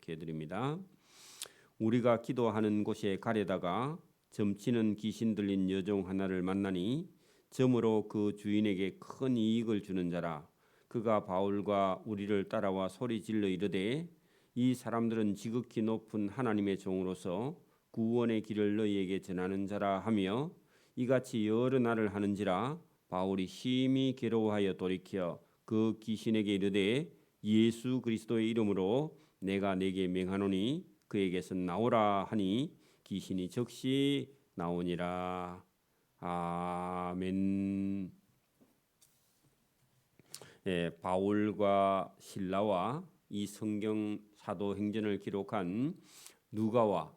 교독해 드립니다. 우리가 기도하는 곳에 가려다가 점치는 귀신 들린 여종 하나를 만나니 점으로 그 주인에게 큰 이익을 주는 자라. 그가 바울과 우리를 따라와 소리질러 이르되 이 사람들은 지극히 높은 하나님의 종으로서 구원의 길을 너희에게 전하는 자라 하며 이같이 여러 날을 하는지라. 바울이 심히 괴로워하여 돌이켜 그 귀신에게 이르되 예수 그리스도의 이름으로 내가 네게 명하노니 그에게서 나오라 하니 귀신이 즉시 나오니라. 아멘. 바울과 실라와 이 성경 사도행전을 기록한 누가와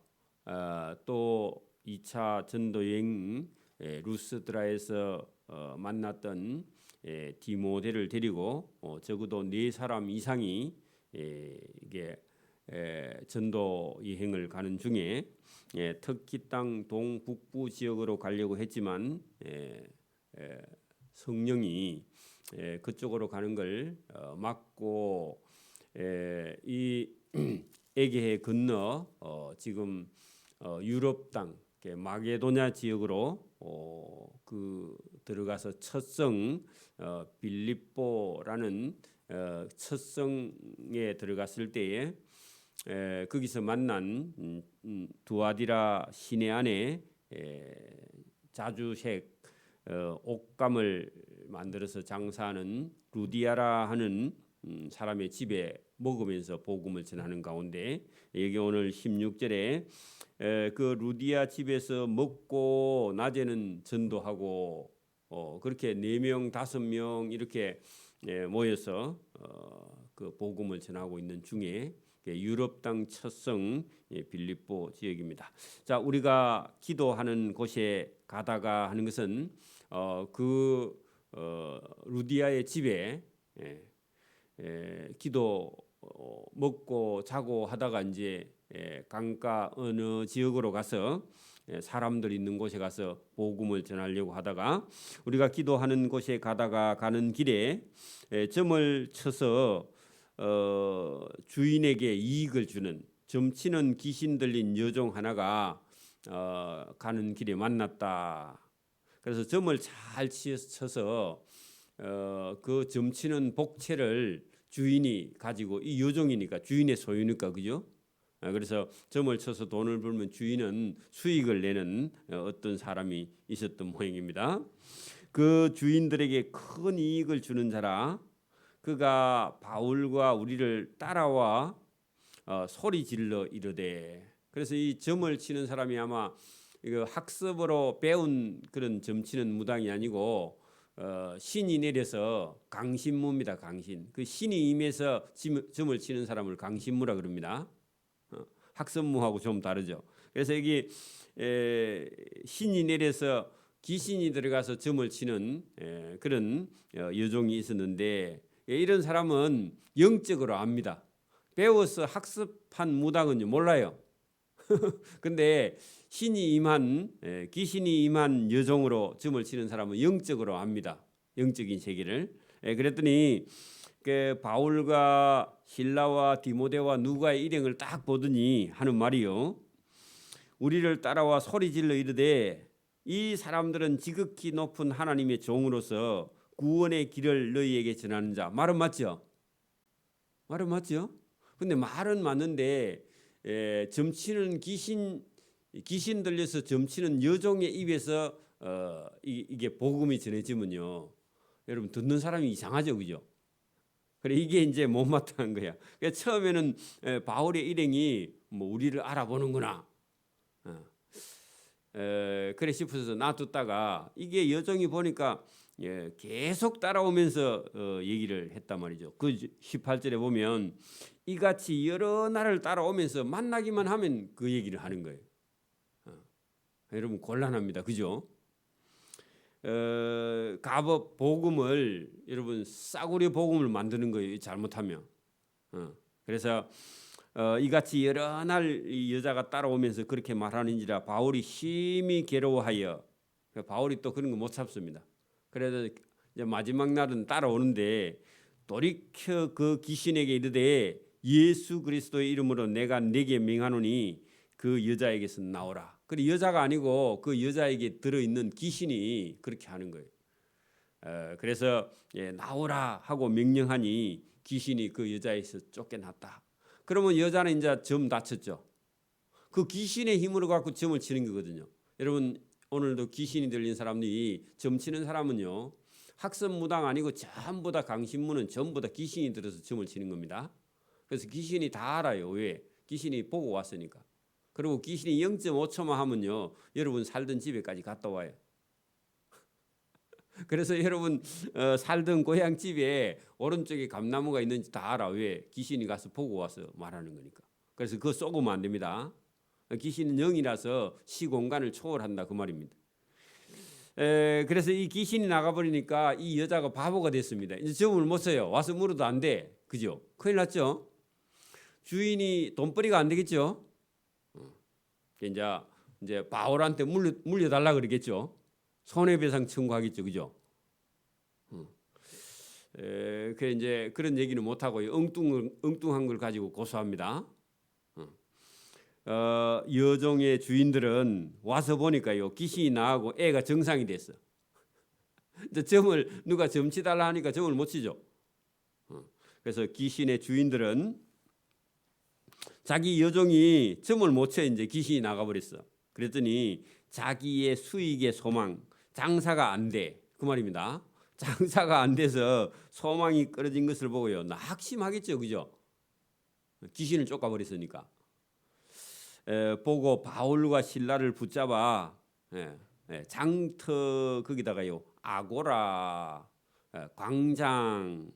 또 2차 전도 여행 루스드라에서 만났던 디모데를 데리고 적어도 4사람 이상이 이게 전도 여행을 가는 중에 터키 땅 동북부 지역으로 가려고 했지만 성령이 그쪽으로 가는 걸 막고 이 에게해 건너 지금 유럽 땅 마게도냐 지역으로 들어가서 첫성 빌립보라는 첫 성에 들어갔을 때에 거기서 만난 두아디라 시내 안에 자주색 옷감을 만들어서 장사하는 루디아라 하는 사람의 집에 먹으면서 복음을 전하는 가운데 여기 오늘 16절에 그 루디아 집에서 먹고 낮에는 전도하고 그렇게 4명 5명 이렇게 모여서 그 복음을 전하고 있는 중에 유럽 땅 첫성 빌립보 지역입니다. 자, 우리가 기도하는 곳에 가다가 하는 것은 루디아의 집에 기도 먹고 자고 하다가 이제 강가 어느 지역으로 가서 사람들 있는 곳에 가서 복음을 전하려고 하다가 우리가 기도하는 곳에 가다가 가는 길에 점을 쳐서 주인에게 이익을 주는 점치는 귀신 들린 여종 하나가 가는 길에 만났다. 그래서 점을 잘 쳐서 그 점치는 복채를 주인이 가지고 이 여종이니까 주인의 소유니까 그죠? 그래서 점을 쳐서 돈을 벌면 주인은 수익을 내는 어떤 사람이 있었던 모양입니다. 그 주인들에게 큰 이익을 주는 자라. 그가 바울과 우리를 따라와 소리 질러 이르되. 그래서 이 점을 치는 사람이 아마 이거 학습으로 배운 그런 점치는 무당이 아니고 신이 내려서 강신무입니다. 강신. 그 신이 임해서 점을 치는 사람을 강신무라 그럽니다. 학습무하고 좀 다르죠. 그래서 여기 신이 내려서 귀신이 들어가서 점을 치는 그런 여종이 있었는데 이런 사람은 영적으로 압니다. 배워서 학습한 무당은 몰라요. 근데 신이 임한 귀신이 임한 여종으로 점을 치는 사람은 영적으로 압니다. 영적인 세계를. 그랬더니 그 바울과 실라와 디모데와 누가의 일행을 딱 보더니 하는 말이요. 우리를 따라와 소리질러 이르되 이 사람들은 지극히 높은 하나님의 종으로서 구원의 길을 너희에게 전하는 자. 말은 맞죠? 말은 맞죠? 근데 말은 맞는데 점치는 귀신 들려서 점치는 여종의 입에서 이게 복음이 전해지면요, 여러분 듣는 사람이 이상하죠, 그죠? 그래 이게 이제 못마땅한 거야. 그러니까 처음에는 바울의 일행이 뭐 우리를 알아보는구나. 그래 싶어서 놔뒀다가 이게 여종이 보니까 계속 따라오면서 얘기를 했단 말이죠. 그 18절에 보면 이같이 여러 날을 따라오면서 만나기만 하면 그 얘기를 하는 거예요. 여러분 곤란합니다. 그죠? 가법 복음을 여러분 싸구려 복음을 만드는 거예요. 잘못하면. 그래서 이같이 여러 날 이 여자가 따라오면서 그렇게 말하는지라 바울이 심히 괴로워하여. 바울이 또 그런 거 못 참습니다. 그래서 이제 마지막 날은 따라오는데 돌이켜 그 귀신에게 이르되 예수 그리스도의 이름으로 내가 네게 명하노니 그 여자에게서 나오라. 그리고 여자가 아니고 그 여자에게 들어있는 귀신이 그렇게 하는 거예요. 그래서 나오라 하고 명령하니 귀신이 그 여자에서 쫓겨났다. 그러면 여자는 이제 점 다쳤죠. 그 귀신의 힘으로 갖고 점을 치는 거거든요. 여러분 오늘도 귀신이 들린 사람들이 점 치는 사람은요, 학습무당 아니고 전부 다 강신무는 전부 다 귀신이 들어서 점을 치는 겁니다. 그래서 귀신이 다 알아요. 왜? 귀신이 보고 왔으니까. 그리고 귀신이 0.5초만 하면요, 여러분 살던 집에까지 갔다 와요. 그래서 여러분 살던 고향 집에 오른쪽에 감나무가 있는지 다 알아. 왜? 귀신이 가서 보고 와서 말하는 거니까. 그래서 그거 쏘고면 안 됩니다. 귀신은 영이라서 시공간을 초월한다 그 말입니다. 그래서 이 귀신이 나가버리니까 이 여자가 바보가 됐습니다. 이제 점을 못 써요. 와서 물어도 안 돼. 그죠? 큰일 났죠? 주인이 돈벌이가 안 되겠죠? 이제 바울한테 물려달라 그러겠죠? 손해배상 청구하겠죠, 그죠? 그 이제 그런 얘기는 못 하고 엉뚱한 걸 가지고 고소합니다. 여종의 주인들은 와서 보니까요, 귀신이 나가고 애가 정상이 됐어. 이제 점을 누가 점치달라 하니까 점을 못 치죠. 그래서 귀신의 주인들은 자기 여종이 점을 못 쳐 이제 귀신이 나가버렸어. 그랬더니 자기의 수익의 소망, 장사가 안 돼. 그 말입니다. 장사가 안 돼서 소망이 끊어진 것을 보고요, 낙심하겠죠, 그죠? 귀신을 쫓아버렸으니까. 보고 바울과 실라를 붙잡아 장터 거기다가요 아고라 광장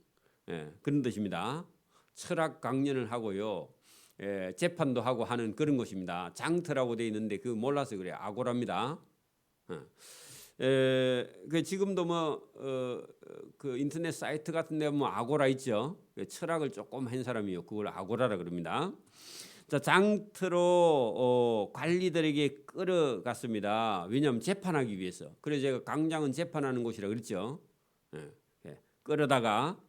그런 뜻입니다. 철학 강연을 하고요, 재판도 하고 하는 그런 것입니다. 장터라고 되어 있는데 그 몰라서 그래요. 아고라입니다. 그 지금도 그 인터넷 사이트 같은 데 보면 아고라 있죠. 철학을 조금 한 사람이요, 그걸 아고라라 그럽니다. 자, 장터로 관리들에게 끌어갔습니다. 왜냐하면 재판하기 위해서. 그래서 제가 광장은 재판하는 곳이라 그랬죠. 끌어다가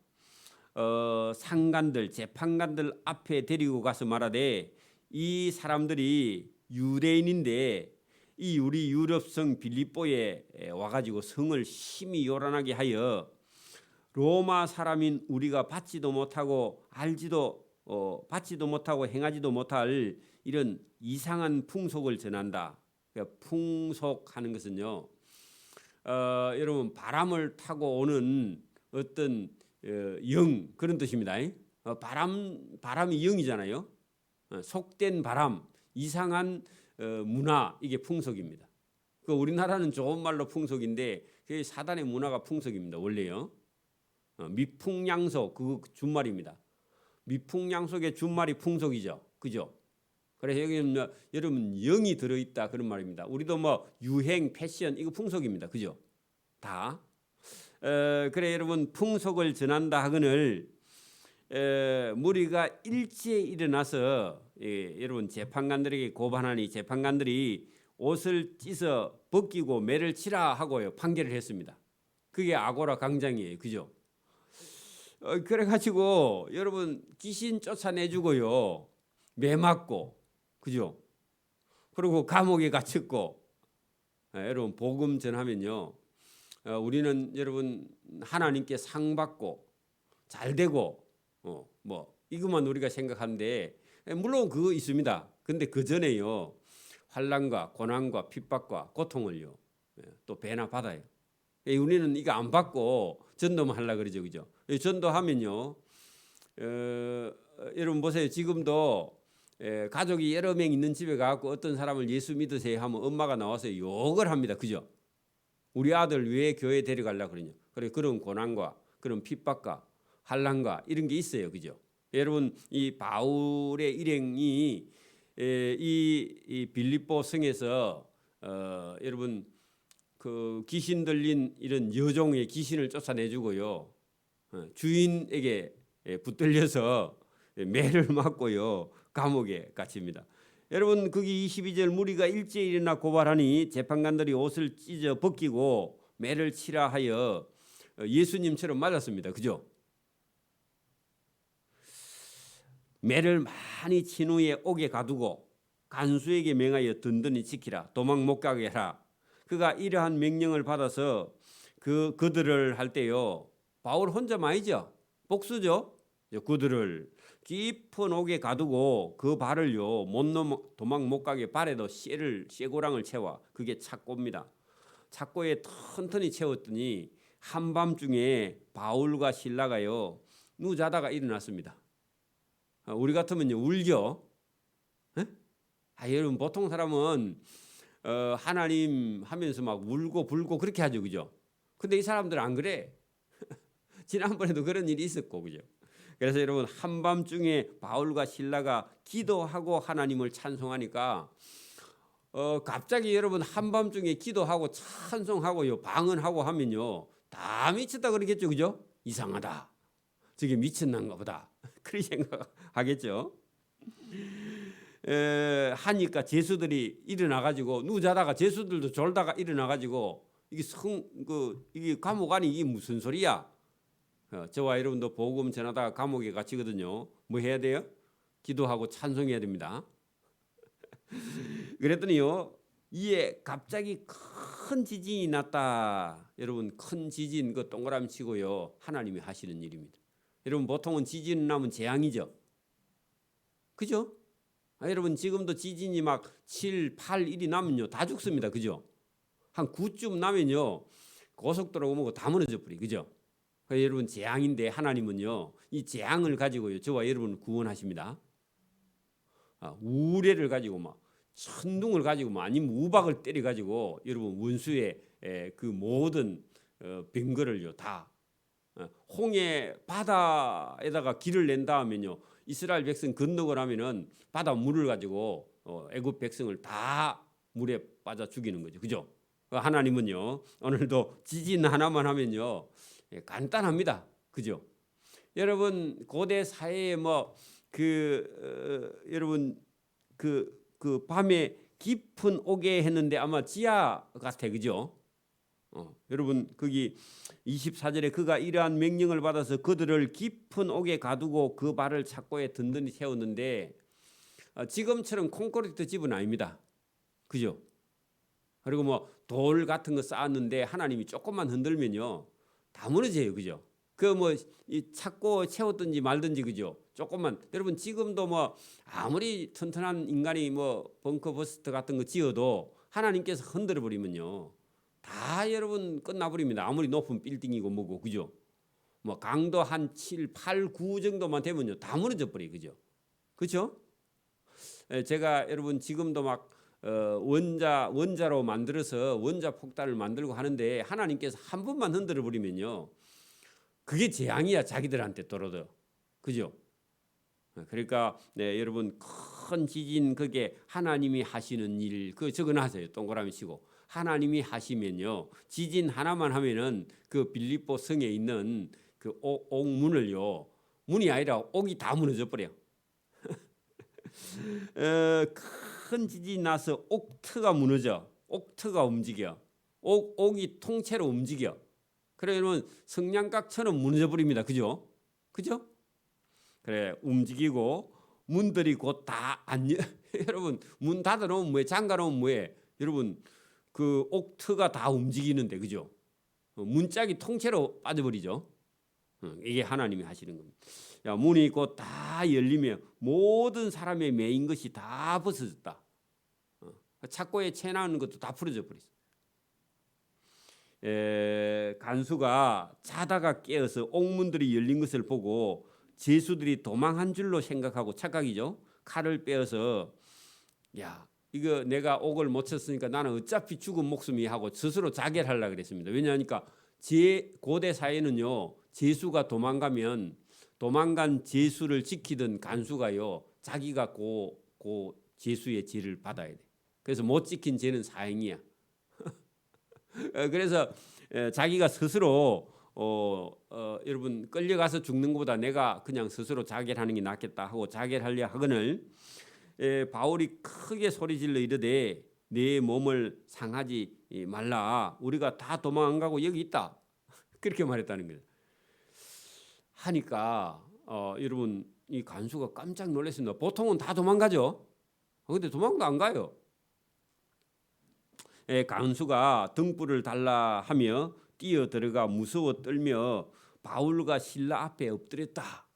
상관들, 재판관들 앞에 데리고 가서 말하되, 이 사람들이 유대인인데 이 우리 유럽성 빌립보에 와가지고 성을 심히 요란하게 하여 로마 사람인 우리가 받지도 못하고 받지도 못하고 행하지도 못할 이런 이상한 풍속을 전한다. 그러니까 풍속하는 것은요, 여러분 바람을 타고 오는 어떤 영, 그런 뜻입니다. 바람이 영이잖아요. 속된 바람, 이상한 문화, 이게 풍속입니다. 그 우리나라는 좋은 말로 풍속인데 그게 사단의 문화가 풍속입니다. 원래요. 미풍양속, 그 준말입니다. 미풍양속의 준말이 풍속이죠, 그죠? 그래서 여기는 여러분 영이 들어있다 그런 말입니다. 우리도 유행, 패션 이거 풍속입니다, 그죠? 다. 그래 여러분, 풍속을 전한다 하거늘 무리가 일제에 일어나서 여러분 재판관들에게 고발하니 재판관들이 옷을 찢어 벗기고 매를 치라 하고요 판결을 했습니다. 그게 아고라 광장이에요, 그죠? 그래가지고 여러분 귀신 쫓아내주고요, 매 맞고, 그죠? 그리고 감옥에 갇혔고. 여러분 복음 전하면요, 우리는 여러분 하나님께 상 받고 잘 되고 이것만 우리가 생각하는데, 물론 그거 있습니다. 근데 그 전에요 환난과 고난과 핍박과 고통을요 또 배나 받아요. 우리는 이거 안 받고 전도만 하려고 그러죠, 그죠? 전도하면요, 여러분 보세요. 지금도 가족이 여러 명 있는 집에 가고 어떤 사람을 예수 믿으세요 하면 엄마가 나와서 욕을 합니다, 그죠? 우리 아들 왜 교회 데려가려고 그러냐. 그래, 그런 고난과 그런 핍박과 환난과 이런 게 있어요, 그죠? 여러분 이 바울의 일행이 이 빌립보 성에서 여러분 그 귀신 들린 이런 여종의 귀신을 쫓아내주고요, 주인에게 붙들려서 매를 맞고요 감옥에 갇힙니다. 여러분 거기 22절 무리가 일제히 일어나 고발하니 재판관들이 옷을 찢어 벗기고 매를 치라 하여 예수님처럼 맞았습니다, 그죠? 매를 많이 친 후에 옥에 가두고 간수에게 명하여 든든히 지키라. 도망 못 가게 해라. 그가 이러한 명령을 받아서 그들을 할 때요. 바울 혼자만이죠. 복수죠. 그들을 깊은 옥에 가두고 그 발을요 도망 못 가게 발에도 쇠고랑을 채워. 그게 착고입니다. 착고에 튼튼히 채웠더니 한밤중에 바울과 실라가요 누자다가 일어났습니다. 우리 같으면요 울죠. 에? 여러분 보통 사람은 하나님 하면서 막 울고 불고 그렇게 하죠, 그죠? 근데 이 사람들은 안 그래. 지난번에도 그런 일이 있었고, 그죠? 그래서 여러분 한밤중에 바울과 실라가 기도하고 하나님을 찬송하니까 갑자기 여러분 한밤중에 기도하고 찬송하고요 방언하고 하면요 다 미쳤다 그러겠죠, 그죠? 이상하다. 저게 미쳤난가 보다. 그런 생각하겠죠. 하니까 제수들이 일어나가지고 누자다가 제수들도 졸다가 일어나가지고 이게 감옥 안이 이게 무슨 소리야? 저와 여러분도 복음 전하다가 감옥에 갇히거든요. 뭐 해야 돼요? 기도하고 찬송해야 됩니다. 그랬더니요 이에 갑자기 큰 지진이 났다. 여러분 큰 지진 그 동그라미 치고요 하나님이 하시는 일입니다. 여러분 보통은 지진 나면 재앙이죠. 그죠? 여러분 지금도 지진이 막 7, 8, 1이 나면요 다 죽습니다. 그죠? 한 9쯤 나면요 고속도로 오면 다 무너져 버리. 그죠? 여러분 재앙인데 하나님은요 이 재앙을 가지고요 저와 여러분을 구원하십니다. 우레를 가지고 막 천둥을 가지고 막 아니면 우박을 때려 가지고 여러분 원수의 그 모든 병거를요 다 홍해 바다에다가 길을 낸 다음에요 이스라엘 백성 건너고 나면은 바다 물을 가지고 애굽 백성을 다 물에 빠져 죽이는 거죠. 그죠? 하나님은요 오늘도 지진 하나만 하면요 간단합니다. 그죠? 여러분 고대 사회에 여러분 그 밤에 깊은 옥에 했는데 아마 지하 같아. 그죠? 여러분 거기 24절에 그가 이러한 명령을 받아서 그들을 깊은 옥에 가두고 그 발을 착고에 든든히 세웠는데 지금처럼 콘크리트 집은 아닙니다. 그죠? 그리고 돌 같은 거 쌓았는데 하나님이 조금만 흔들면요 다 무너져요. 그죠? 이 착고 채웠든지 말든지 그죠? 조금만 여러분 지금도 아무리 튼튼한 인간이 벙커버스터 같은 거 지어도 하나님께서 흔들어 버리면요 다 여러분 끝나버립니다. 아무리 높은 빌딩이고 뭐고 그죠? 강도 한 7, 8, 9 정도만 되면요 다 무너져 버려. 그죠? 그죠? 제가 여러분 지금도 원자로 만들어서 원자 폭탄을 만들고 하는데 하나님께서 한 번만 흔들어 버리면요 그게 재앙이야. 자기들한테 떨어져. 그죠? 그러니까 여러분 큰 지진 그게 하나님이 하시는 일 적어놔서요. 동그라미 치고 하나님이 하시면요 지진 하나만 하면은 그 빌립보 성에 있는 그 옥문을요 문이 아니라 옥이 다 무너져 버려. 큰 지진이 나서 옥트가 무너져. 옥트가 움직여. 옥이 통째로 움직여. 그러면 성냥각처럼 무너져 버립니다. 그죠? 그죠? 그래 움직이고 문들이 곧 다 안 여러분 문 닫아 놓으면 뭐해? 잠가 놓으면 뭐해? 여러분 그 옥트가 다 움직이는데 그죠? 문짝이 통째로 빠져버리죠. 이게 하나님이 하시는 겁니다. 문이 곧 다 열리면 모든 사람의 매인 것이 다 벗어졌다. 착고에 채나는 것도 다 풀어져 버렸어. 간수가 자다가 깨어서 옥문들이 열린 것을 보고 제수들이 도망한 줄로 생각하고 착각이죠. 칼을 빼어서 이거 내가 옥을 못 쳤으니까 나는 어차피 죽은 목숨이 하고 스스로 자결하려고 그랬습니다. 왜냐하니까 고대 사회는요 제수가 도망가면 도망간 제수를 지키던 간수가요 자기가 그 제수의 죄를 받아야 돼. 그래서 못 지킨 죄는 사형이야. 그래서 자기가 스스로 여러분 끌려가서 죽는 것보다 내가 그냥 스스로 자결하는 게 낫겠다 하고 자결하려 하거늘 바울이 크게 소리질러 이르되 내 몸을 상하지 말라. 우리가 다 도망 안 가고 여기 있다. 그렇게 말했다는 거예요. 하니까 여러분 이 간수가 깜짝 놀랐습니다. 보통은 다 도망가죠. 근데 도망도 안 가요. 간수가 등불을 달라 하며 뛰어 들어가 무서워 떨며 바울과 실라 앞에 엎드렸다.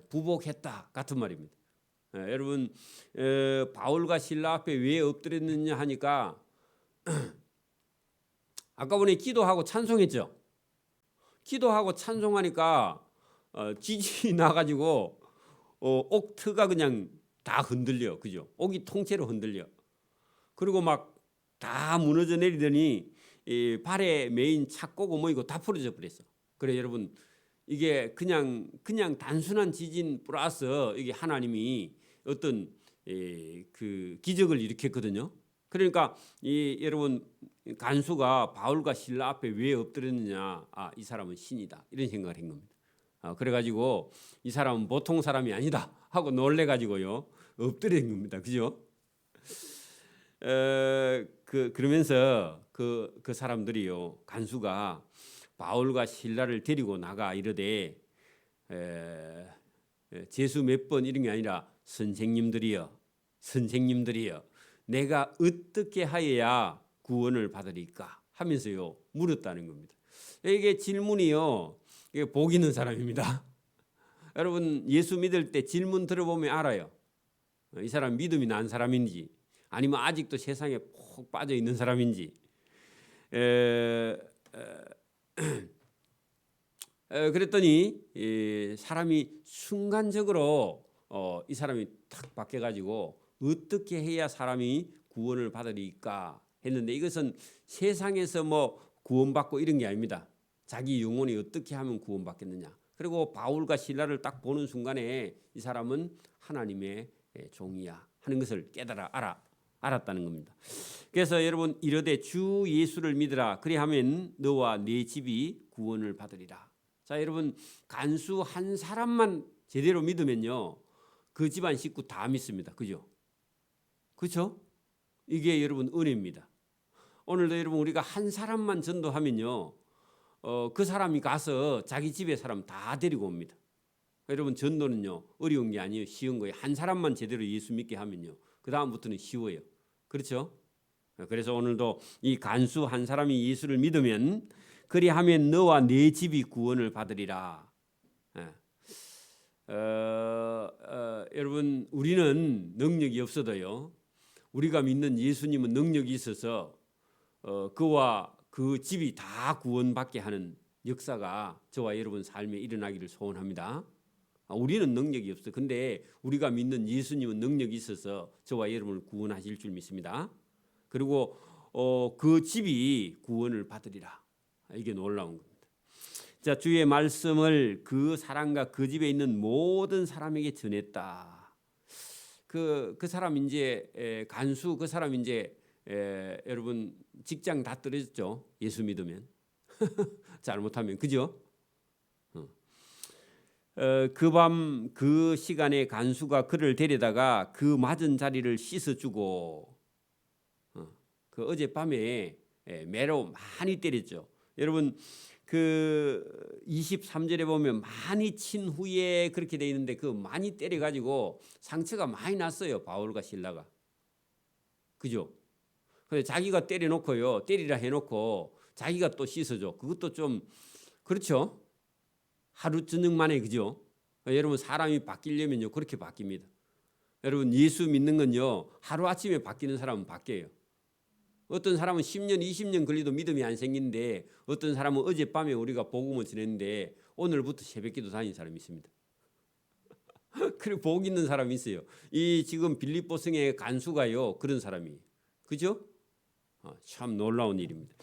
부복했다 같은 말입니다. 여러분 바울과 실라 앞에 왜 엎드렸느냐 하니까 아까 전에 기도하고 찬송했죠. 기도하고 찬송하니까 지진이 나가지고 옥트가 그냥 다 흔들려, 그죠? 옥이 통째로 흔들려. 그리고 막 다 무너져 내리더니 발에 메인 착고고 뭐 이거 다 풀어져 버렸어. 그래 여러분 이게 그냥 단순한 지진 플러스 이게 하나님이 어떤 그 기적을 일으켰거든요. 그러니까 여러분 간수가 바울과 실라 앞에 왜 엎드렸느냐? 이 사람은 신이다 이런 생각을 한 겁니다. 그래가지고 이 사람은 보통 사람이 아니다 하고 놀래가지고요 엎드린 겁니다. 그죠? 그러면서 그 사람들이요 간수가 바울과 실라를 데리고 나가 이르되 재수 몇 번 이런 게 아니라 선생님들이여 내가 어떻게 하여야 구원을 받으리까 하면서요 물었다는 겁니다. 이게 질문이요 이게 복 있는 사람입니다. 여러분 예수 믿을 때 질문 들어보면 알아요. 이 사람 믿음이 난 사람인지 아니면 아직도 세상에 푹 빠져 있는 사람인지. 그랬더니 사람이 순간적으로 이 사람이 탁 바뀌어가지고 어떻게 해야 사람이 구원을 받으리까 했는데 이것은 세상에서 뭐 구원받고 이런 게 아닙니다. 자기 영혼이 어떻게 하면 구원받겠느냐. 그리고 바울과 실라를 딱 보는 순간에 이 사람은 하나님의 종이야 하는 것을 깨달아 알았다는 겁니다. 그래서 여러분 이르되 주 예수를 믿으라 그리하면 너와 네 집이 구원을 받으리라. 자 여러분 간수 한 사람만 제대로 믿으면요 그 집안 식구 다 믿습니다. 그죠? 그렇죠? 이게 여러분 은혜입니다. 오늘도 여러분 우리가 한 사람만 전도하면요 그 사람이 가서 자기 집에 사람 다 데리고 옵니다. 여러분 전도는요 어려운 게 아니에요. 쉬운 거예요. 한 사람만 제대로 예수 믿게 하면요 그 다음부터는 쉬워요. 그렇죠? 그래서 오늘도 이 간수 한 사람이 예수를 믿으면 그리하면 너와 네 집이 구원을 받으리라. 여러분 우리는 능력이 없어도요 우리가 믿는 예수님은 능력이 있어서 그와 그 집이 다 구원받게 하는 역사가 저와 여러분 삶에 일어나기를 소원합니다. 우리는 능력이 없어. 근데 우리가 믿는 예수님은 능력이 있어서 저와 여러분을 구원하실 줄 믿습니다. 그리고 그 집이 구원을 받으리라. 이게 놀라운 겁니다. 자, 주의 말씀을 그 사람과 그 집에 있는 모든 사람에게 전했다. 그 사람 이제 간수 그 사람 이제 여러분 직장 다 떨어졌죠. 예수 믿으면 잘못하면 그죠? 그 밤 그 시간에 간수가 그를 데려다가 그 맞은 자리를 씻어주고 그 어젯밤에 매로 많이 때렸죠. 여러분 그 23절에 보면 많이 친 후에 그렇게 돼 있는데 그 많이 때려가지고 상처가 많이 났어요. 바울과 실라가. 그죠? 근데 자기가 때려놓고요. 때리라 해놓고 자기가 또 씻어줘. 그것도 좀 그렇죠? 하루 저녁 만에 그죠? 여러분 사람이 바뀌려면요 그렇게 바뀝니다. 여러분 예수 믿는 건요 하루 아침에 바뀌는 사람은 바뀌어요. 어떤 사람은 10년 20년 걸리도 믿음이 안 생기는데 어떤 사람은 어젯밤에 우리가 복음을 전했는데 오늘부터 새벽기도 다니는 사람이 있습니다. 그리고 복 있는 사람이 있어요. 이 지금 빌립보 성의 간수가요 그런 사람이 그죠? 참 놀라운 일입니다.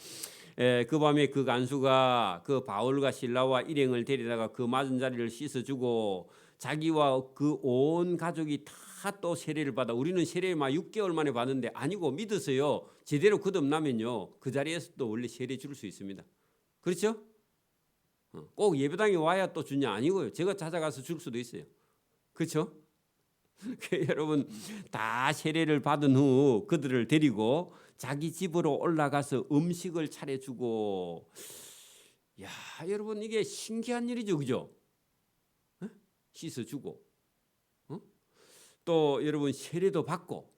그 밤에 그 간수가 그 바울과 실라와 일행을 데리다가 그 맞은 자리를 씻어주고 자기와 그 온 가족이 다 또 세례를 받아. 우리는 세례 막 6개월 만에 받는데 아니고 믿어서요 제대로 거듭나면요 그 자리에서 또 원래 세례 줄 수 있습니다. 그렇죠? 꼭 예배당에 와야 또 주냐 아니고요 제가 찾아가서 줄 수도 있어요. 그렇죠? 여러분 다 세례를 받은 후 그들을 데리고 자기 집으로 올라가서 음식을 차려주고 야 여러분 이게 신기한 일이죠. 그죠? 씻어주고 또 여러분 세례도 받고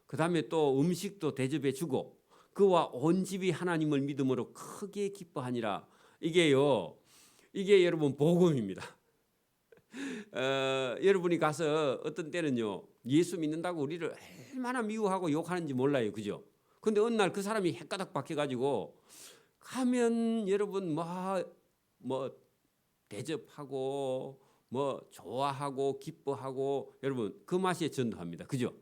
그 다음에 또 음식도 대접해 주고 그와 온 집이 하나님을 믿음으로 크게 기뻐하니라. 이게 여러분 복음입니다. 여러분이 가서 어떤 때는요 예수 믿는다고 우리를 얼마나 미워하고 욕하는지 몰라요, 그죠? 근데 어느 날 그 사람이 헷가닥 박혀가지고 가면 여러분 뭐 대접하고 뭐 좋아하고 기뻐하고 여러분 그 맛에 전도합니다, 그죠?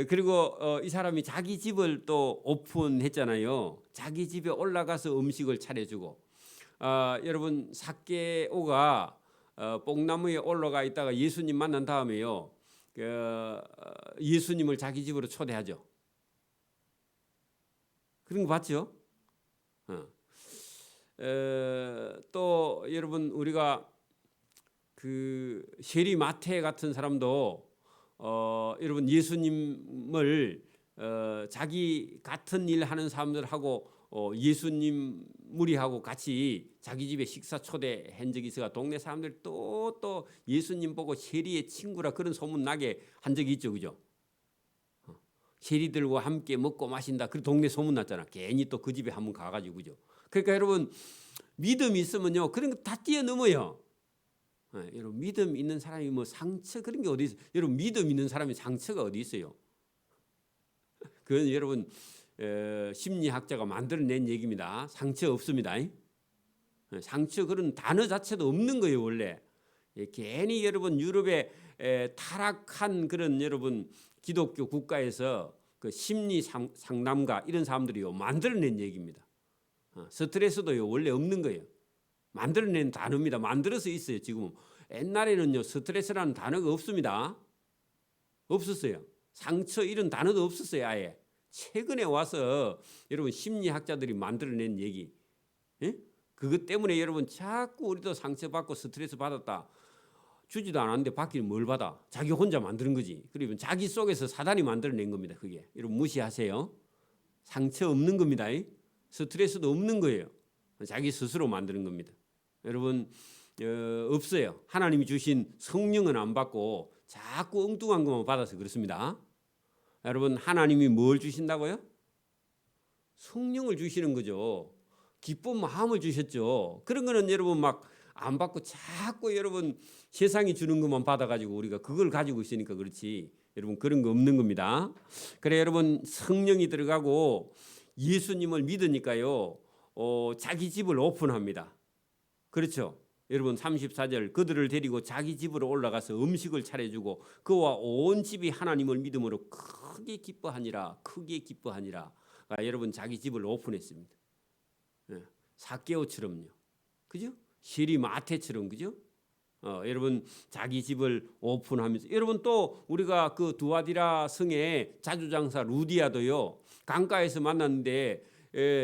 그리고 이 사람이 자기 집을 또 오픈했잖아요. 자기 집에 올라가서 음식을 차려주고 여러분 삭개오가 뽕나무에 올라가 있다가 예수님 만난 다음에요 예수님을 자기 집으로 초대하죠. 그런 거 봤죠? 또 여러분 우리가 그 세리 마태 같은 사람도 여러분 예수님을 자기 같은 일 하는 사람들하고 예수님 무리하고 같이 자기 집에 식사 초대한 적이 있어가 동네 사람들 또 예수님 보고 세리의 친구라 그런 소문 나게 한 적이 있죠, 그죠? 세리들과 함께 먹고 마신다 그 동네 소문 났잖아. 괜히 또 그 집에 한번 가가지고, 그죠? 그러니까 여러분 믿음이 있으면요 그런 거 다 뛰어넘어요. 여러분 믿음 있는 사람이 뭐 상처 그런 게 어디 있어요? 여러분 믿음 있는 사람이 상처가 어디 있어요? 그건 여러분 심리학자가 만들어낸 얘기입니다. 상처 없습니다. 상처 그런 단어 자체도 없는 거예요, 원래. 괜히 여러분 유럽의 타락한 그런 여러분 기독교 국가에서 그 심리 상담가 이런 사람들이요 만들어낸 얘기입니다. 스트레스도요 원래 없는 거예요. 만들어낸 단어입니다. 만들어서 있어요. 지금 옛날에는요 스트레스라는 단어가 없습니다. 없었어요. 상처 이런 단어도 없었어요. 아예 최근에 와서 여러분 심리학자들이 만들어낸 얘기. 그것 때문에 여러분 자꾸 우리도 상처받고 스트레스 받았다. 주지도 않았는데 받기는 뭘 받아? 자기 혼자 만드는 거지. 그러면 자기 속에서 사단이 만들어낸 겁니다. 그게 여러분 무시하세요. 상처 없는 겁니다. 스트레스도 없는 거예요. 자기 스스로 만드는 겁니다. 여러분 없어요. 하나님이 주신 성령은 안 받고 자꾸 엉뚱한 것만 받아서 그렇습니다. 여러분 하나님이 뭘 주신다고요? 성령을 주시는 거죠. 기쁜 마음을 주셨죠. 그런 거는 여러분 막 안 받고 자꾸 여러분 세상이 주는 것만 받아가지고 우리가 그걸 가지고 있으니까 그렇지. 여러분 그런 거 없는 겁니다. 그래 여러분 성령이 들어가고 예수님을 믿으니까요 자기 집을 오픈합니다. 그렇죠. 여러분 34절 그들을 데리고 자기 집으로 올라가서 음식을 차려주고 그와 온 집이 하나님을 믿음으로 크게 기뻐하니라. 여러분 자기 집을 오픈했습니다. 삭개오처럼요. 그죠? 세리 마태처럼, 그죠? 여러분 자기 집을 오픈하면서 여러분 또 우리가 그 두아디라 성의 자주장사 루디아도요 강가에서 만났는데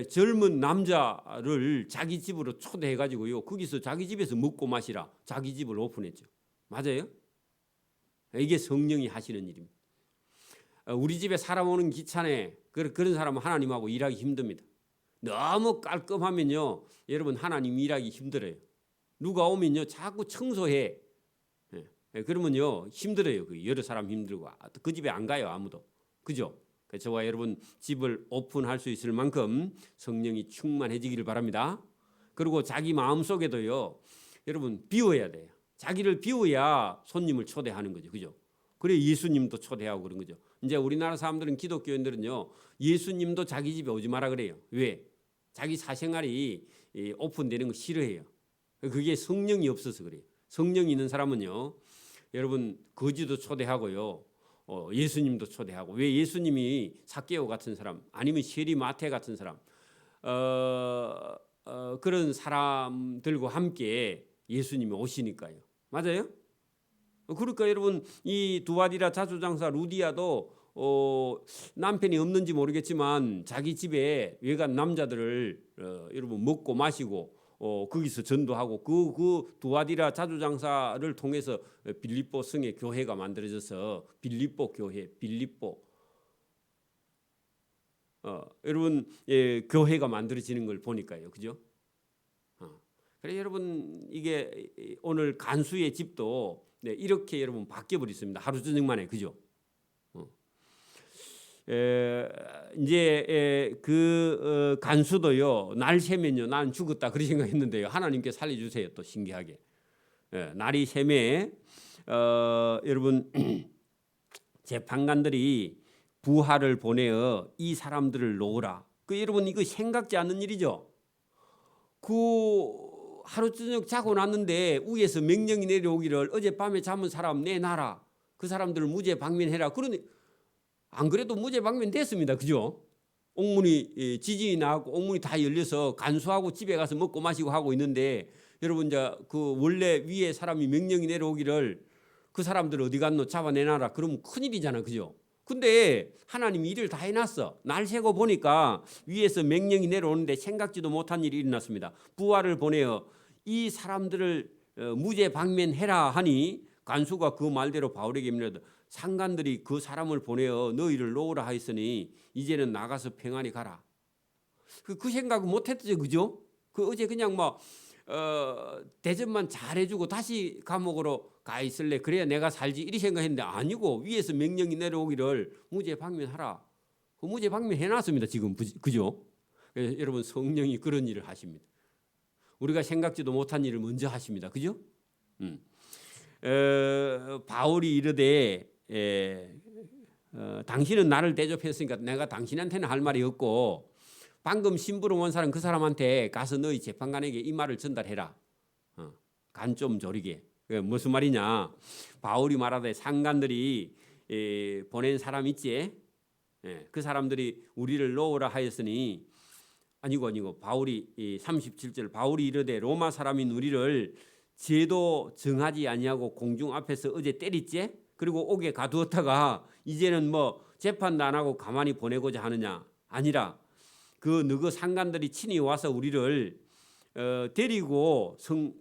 젊은 남자를 자기 집으로 초대해 가지고요 거기서 자기 집에서 먹고 마시라 자기 집을 오픈했죠. 맞아요? 이게 성령이 하시는 일입니다. 우리 집에 사람 오는 귀찮네. 그런 사람은 하나님하고 일하기 힘듭니다. 너무 깔끔하면요 여러분 하나님 일하기 힘들어요. 누가 오면요 자꾸 청소해. 그러면요 힘들어요. 여러 사람 힘들고 그 집에 안 가요 아무도. 그죠? 저와 여러분 집을 오픈할 수 있을 만큼 성령이 충만해지기를 바랍니다. 그리고 자기 마음속에도요 여러분 비워야 돼요. 자기를 비워야 손님을 초대하는 거죠. 그죠? 그래 예수님도 초대하고 그런 거죠. 이제 우리나라 사람들은 기독교인들은요 예수님도 자기 집에 오지 마라 그래요. 왜? 자기 사생활이 오픈되는 거 싫어해요. 그게 성령이 없어서 그래요. 성령이 있는 사람은요 여러분 거지도 초대하고요 예수님도 초대하고. 왜? 예수님이 삭개오 같은 사람 아니면 세리 마태 같은 사람 그런 사람들과 함께 예수님이 오시니까요. 맞아요? 그러니까 여러분 이 두아디라 자주장사 루디아도 남편이 없는지 모르겠지만 자기 집에 외간 남자들을 여러분 먹고 마시고 거기서 전도하고 그 두아디라 자주장사를 통해서 빌립보 성의 교회가 만들어져서 빌립보 교회 여러분 교회가 만들어지는 걸 보니까요. 그죠? 그래 여러분 이게 오늘 간수의 집도 네, 이렇게 여러분 바뀌어 버렸습니다. 하루 저녁 만에. 그죠? 이제 그 간수도요, 날 새면요 난 죽었다 그런 생각했는데요, 하나님께 살려주세요. 또 신기하게 날이 새매 여러분 재판관들이 부하를 보내어 이 사람들을 놓으라. 그 여러분 이거 생각지 않는 일이죠. 그 하루 저녁 자고 났는데 위에서 명령이 내려오기를 어젯밤에 잠은 사람 내놔라. 그 사람들을 무죄 방면해라. 그러니 안 그래도 무죄 방면됐습니다. 그죠? 옥문이 지진이 나고 옥문이 다 열려서 간수하고 집에 가서 먹고 마시고 하고 있는데 여러분 이제 그 원래 위에 사람이 명령이 내려오기를 그 사람들 어디 갔노 잡아내놔라. 그러면 큰일이잖아. 그죠? 근데 하나님이 일을 다 해놨어. 날 새고 보니까 위에서 명령이 내려오는데 생각지도 못한 일이 일어났습니다. 부하를 보내어 이 사람들을 무죄 방면해라 하니 간수가 그 말대로 바울에게 명령하되 상관들이 그 사람을 보내어 너희를 놓으라 하였으니 이제는 나가서 평안히 가라. 그 생각은 못했죠. 그죠? 그 어제 그냥 뭐 대접만 잘해주고 다시 감옥으로 가 있을래. 그래야 내가 살지. 이리 생각했는데 아니고 위에서 명령이 내려오기를 무죄 방면하라. 그 무죄 방면해놨습니다. 지금. 그죠? 그래서 여러분 성령이 그런 일을 하십니다. 우리가 생각지도 못한 일을 먼저 하십니다. 그죠? 바울이 이르되 당신은 나를 대접했으니까 내가 당신한테는 할 말이 없고 방금 심부름 온 사람 그 사람한테 가서 너희 재판관에게 이 말을 전달해라. 간 좀 조리게. 무슨 말이냐? 바울이 말하되 상관들이 보낸 사람 있지? 그 사람들이 우리를 놓으라 하였으니 아니고 바울이 37절 바울이 이르되 로마 사람인 우리를 죄도 정하지 아니하고 공중 앞에서 어제 때렸지? 그리고 옥에 가두었다가 이제는 뭐 재판도 안 하고 가만히 보내고자 하느냐? 아니라 그 너그 상관들이 친히 와서 우리를 데리고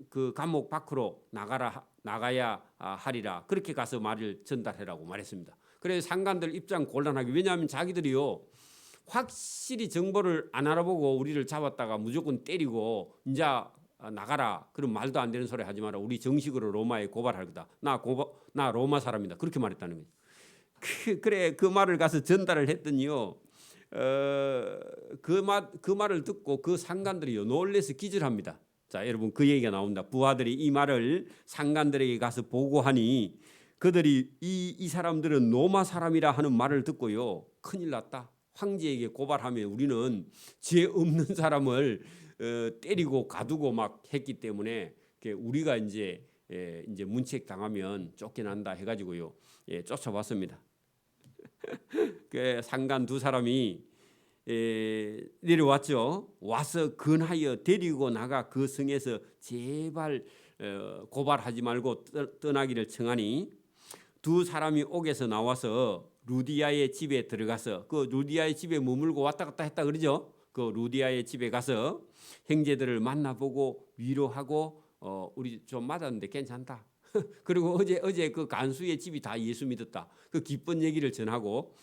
그 감옥 밖으로 나가야 하리라. 그렇게 가서 말을 전달해라고 말했습니다. 그래서 상관들 입장 곤란하게. 왜냐하면 자기들이요 확실히 정보를 안 알아보고 우리를 잡았다가 무조건 때리고 이제 나가라. 그럼 말도 안 되는 소리 하지 마라. 우리 정식으로 로마에 고발할 거다. 나 로마 사람이다. 그렇게 말했다는 거죠. 그래 그 말을 가서 전달을 했더니요. 그 말을 듣고 그 상관들이요 놀래서 기절합니다. 자, 여러분 그 얘기가 나온다. 부하들이 이 말을 상관들에게 가서 보고하니 그들이 이 사람들은 로마 사람이라 하는 말을 듣고요. 큰일 났다. 황제에게 고발하면 우리는 죄 없는 사람을 때리고 가두고 막 했기 때문에 우리가 이제 문책 당하면 쫓겨난다 해가지고요. 쫓아왔습니다. 그 상관 두 사람이 내려왔죠. 와서 근하여 데리고 나가 그 성에서 제발 고발하지 말고 떠나기를 청하니 두 사람이 옥에서 나와서 루디아의 집에 들어가서 그 루디아의 집에 머물고 왔다 갔다 했다 그러죠. 그 루디아의 집에 가서 형제들을 만나보고 위로하고 우리 좀 맞았는데 괜찮다. 그리고 어제 그 간수의 집이 다 예수 믿었다. 그 기쁜 얘기를 전하고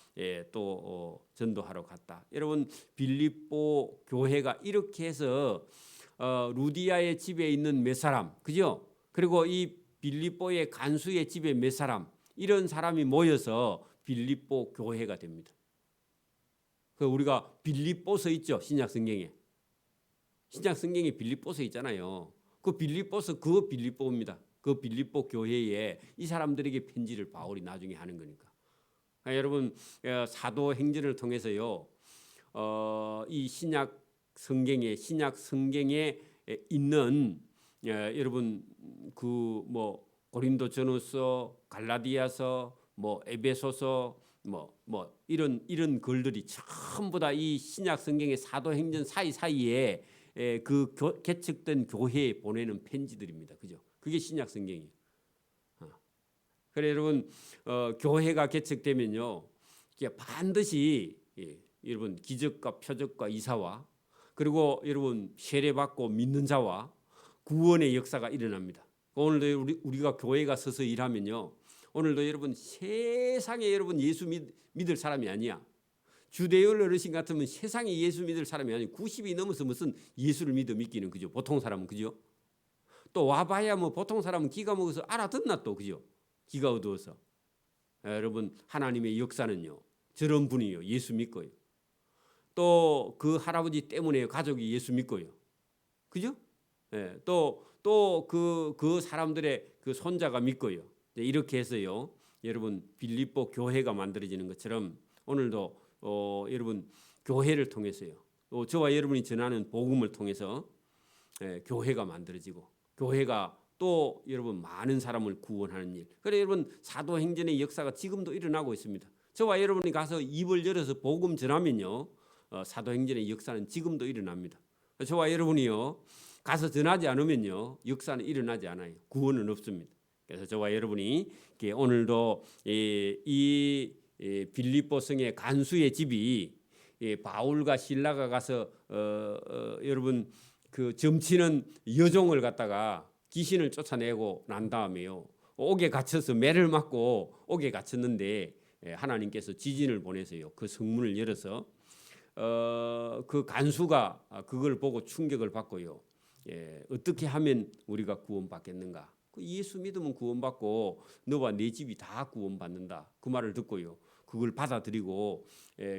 또 전도하러 갔다. 여러분 빌립보 교회가 이렇게 해서 루디아의 집에 있는 몇 사람, 그죠? 그리고 이 빌립보의 간수의 집에 몇 사람, 이런 사람이 모여서 빌립보 교회가 됩니다. 그 우리가 빌립보서 있죠, 신약 성경에. 신약 성경에 빌립보서 있잖아요. 그 빌립보서 그 빌립보입니다. 그 빌립보 교회에 이 사람들에게 편지를 바울이 나중에 하는 거니까. 여러분 사도행전을 통해서요, 이 신약 성경에 있는 여러분 그 뭐 고린도전후서, 갈라디아서, 뭐 에베소서, 뭐 이런 글들이 전부 다 이 신약 성경의 사도행전 사이사이에 그 개척된 교회에 보내는 편지들입니다. 그죠? 그게 신약 성경이에요. 그래 여러분 교회가 개척되면요, 이게 반드시 여러분 기적과 표적과 이사와 그리고 여러분 세례받고 믿는 자와 구원의 역사가 일어납니다. 오늘도 우리가 교회가 서서 일하면요, 오늘도 여러분 세상에 여러분 예수 믿을 사람이 아니야. 주대열 어르신 같으면 세상에 예수 믿을 사람이 아니고 90이 넘어서 무슨 예수를 믿기는 그죠? 보통 사람은 그죠? 또 와봐야 뭐 보통 사람은 기가 먹어서 알아듣나 또 그죠? 기가 어두워서. 여러분 하나님의 역사는요 저런 분이요 예수 믿고요. 또 그 할아버지 때문에 가족이 예수 믿고요. 그죠? 예, 또그 사람들의 그 손자가 믿고요. 이렇게 해서요. 여러분 빌립보 교회가 만들어지는 것처럼 오늘도 여러분 교회를 통해서요. 또 저와 여러분이 전하는 복음을 통해서 교회가 만들어지고 교회가 또 여러분 많은 사람을 구원하는 일. 그래 여러분 사도행전의 역사가 지금도 일어나고 있습니다. 저와 여러분이 가서 입을 열어서 복음 전하면요. 사도행전의 역사는 지금도 일어납니다. 저와 여러분이요. 가서 전하지 않으면요. 역사는 일어나지 않아요. 구원은 없습니다. 그래서 저와 여러분이 오늘도 이 빌립보 성의 간수의 집이 바울과 실라가 가서 여러분 그 점치는 여종을 갖다가 귀신을 쫓아내고 난 다음에요. 옥에 갇혀서 매를 맞고 옥에 갇혔는데 하나님께서 지진을 보내서요. 그 성문을 열어서 그 간수가 그걸 보고 충격을 받고요. 어떻게 하면 우리가 구원받겠는가? 예수 믿으면 구원받고 너와 네 집이 다 구원받는다. 그 말을 듣고요. 그걸 받아들이고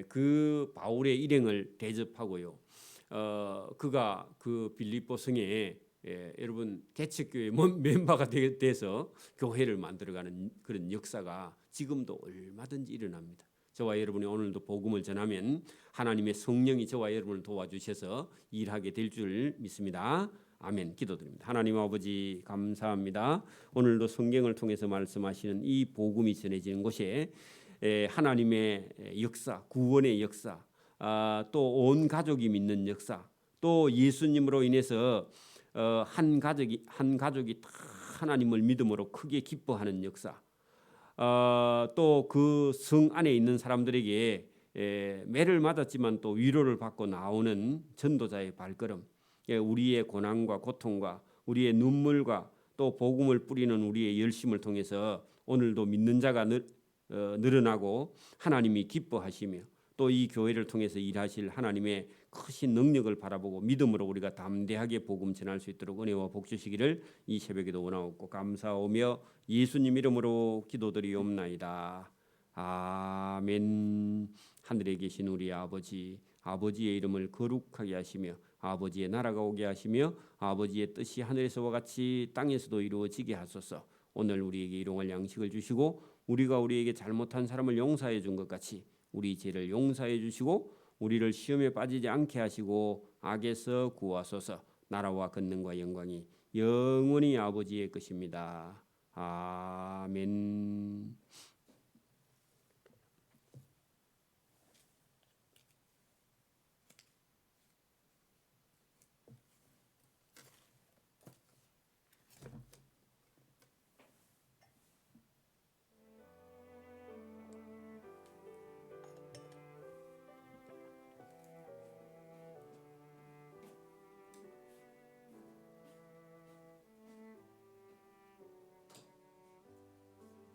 그 바울의 일행을 대접하고요. 그가 그 빌립보 성에 여러분 개척교회 멤버가 돼서 교회를 만들어가는 그런 역사가 지금도 얼마든지 일어납니다. 저와 여러분이 오늘도 복음을 전하면 하나님의 성령이 저와 여러분을 도와주셔서 일하게 될 줄 믿습니다. 아멘. 기도드립니다. 하나님 아버지 감사합니다. 오늘도 성경을 통해서 말씀하시는 이 복음이 전해지는 곳에 하나님의 역사, 구원의 역사, 또 온 가족이 믿는 역사, 또 예수님으로 인해서 한 가족이 다 하나님을 믿음으로 크게 기뻐하는 역사, 또 그 성 안에 있는 사람들에게 매를 맞았지만 또 위로를 받고 나오는 전도자의 발걸음, 우리의 고난과 고통과 우리의 눈물과 또 복음을 뿌리는 우리의 열심을 통해서 오늘도 믿는 자가 늘어나고 하나님이 기뻐하시며 또 이 교회를 통해서 일하실 하나님의 크신 능력을 바라보고 믿음으로 우리가 담대하게 복음 전할 수 있도록 은혜와 복 주시기를 이 새벽에도 원하옵고 감사하오며 예수님 이름으로 기도드리옵나이다. 아멘. 하늘에 계신 우리 아버지의 이름을 거룩하게 하시며 아버지의 나라가 오게 하시며 아버지의 뜻이 하늘에서와 같이 땅에서도 이루어지게 하소서. 오늘 우리에게 일용할 양식을 주시고 우리가 우리에게 잘못한 사람을 용서해 준 것 같이 우리 죄를 용서해 주시고 우리를 시험에 빠지지 않게 하시고 악에서 구하소서. 나라와 권능과 영광이 영원히 아버지의 것입니다. 아멘.